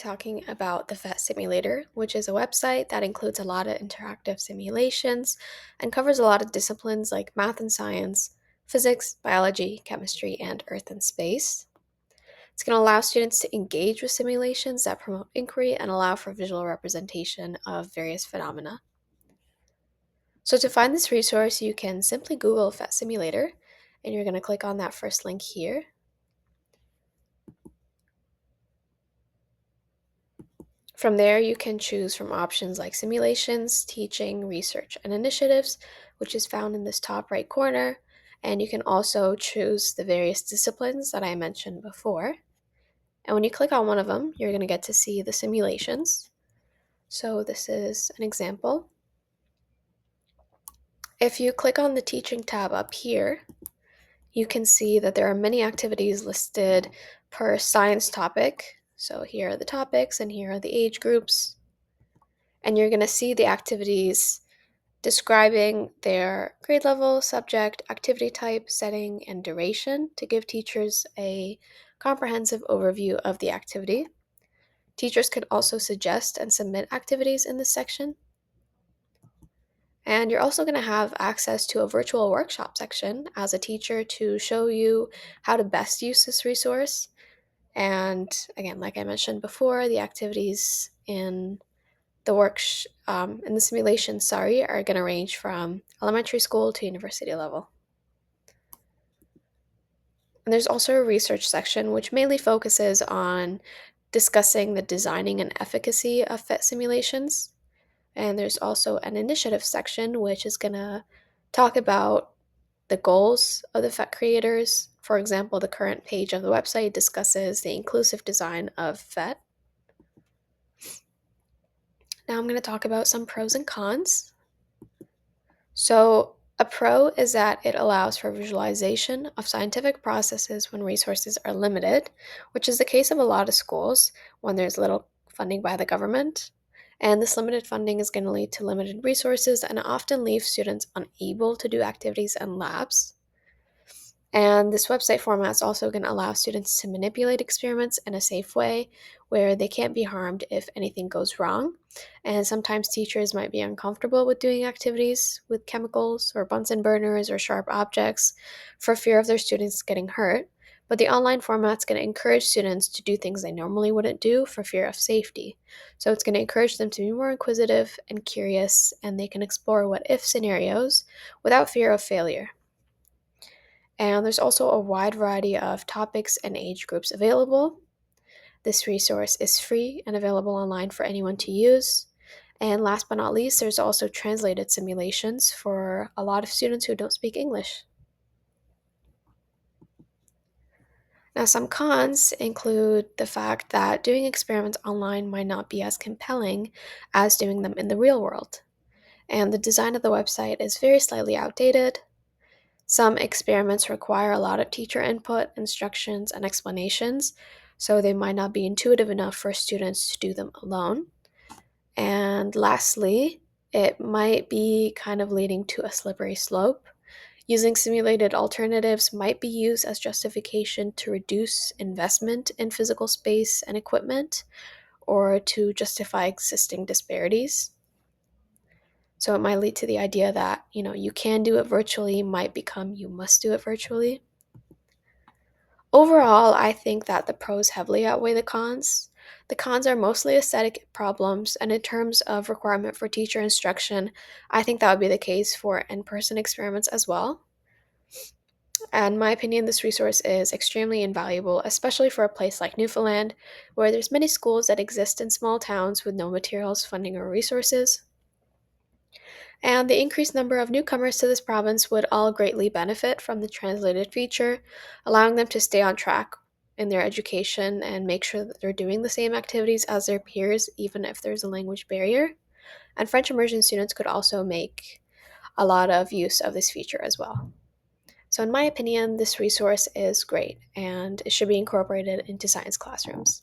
talking about the PhET Simulator, which is a website that includes a lot of interactive simulations and covers a lot of disciplines like math and science, physics, biology, chemistry, and earth and space. It's going to allow students to engage with simulations that promote inquiry and allow for visual representation of various phenomena. So to find this resource, you can simply Google PhET Simulator, and you're going to click on that first link here. From there, you can choose from options like simulations, teaching, research, and initiatives, which is found in this top right corner. And you can also choose the various disciplines that I mentioned before. And when you click on one of them, you're going to get to see the simulations. So this is an example. If you click on the teaching tab up here, you can see that there are many activities listed per science topic. So here are the topics and here are the age groups. And you're going to see the activities describing their grade level, subject, activity type, setting, and duration to give teachers a comprehensive overview of the activity. Teachers could also suggest and submit activities in this section. And you're also going to have access to a virtual workshop section as a teacher to show you how to best use this resource. And again, like I mentioned before, the activities in the simulation, are going to range from elementary school to university level. And there's also a research section which mainly focuses on discussing the designing and efficacy of PhET simulations. And there's also an initiative section which is going to talk about the goals of the PhET creators. For example, the current page of the website discusses the inclusive design of PhET. Now I'm going to talk about some pros and cons. So a pro is that it allows for visualization of scientific processes when resources are limited, which is the case of a lot of schools when there's little funding by the government. And this limited funding is going to lead to limited resources and often leave students unable to do activities and labs. And this website format is also going to allow students to manipulate experiments in a safe way where they can't be harmed if anything goes wrong. And sometimes teachers might be uncomfortable with doing activities with chemicals or Bunsen burners or sharp objects for fear of their students getting hurt. But the online format is going to encourage students to do things they normally wouldn't do for fear of safety. So it's going to encourage them to be more inquisitive and curious, and they can explore what if scenarios without fear of failure. And there's also a wide variety of topics and age groups available. This resource is free and available online for anyone to use. And last but not least, there's also translated simulations for a lot of students who don't speak English. Now, some cons include the fact that doing experiments online might not be as compelling as doing them in the real world. And the design of the website is very slightly outdated. Some experiments require a lot of teacher input, instructions, and explanations, so they might not be intuitive enough for students to do them alone. And lastly, it might be kind of leading to a slippery slope. Using simulated alternatives might be used as justification to reduce investment in physical space and equipment, or to justify existing disparities. So it might lead to the idea that, you can do it virtually might become you must do it virtually. Overall, I think that the pros heavily outweigh the cons. The cons are mostly aesthetic problems, and in terms of requirement for teacher instruction, I think that would be the case for in-person experiments as well. And in my opinion, this resource is extremely invaluable, especially for a place like Newfoundland, where there's many schools that exist in small towns with no materials, funding, or resources. And the increased number of newcomers to this province would all greatly benefit from the translated feature, allowing them to stay on track in their education and make sure that they're doing the same activities as their peers, even if there's a language barrier. And French immersion students could also make a lot of use of this feature as well. So in my opinion, this resource is great and it should be incorporated into science classrooms.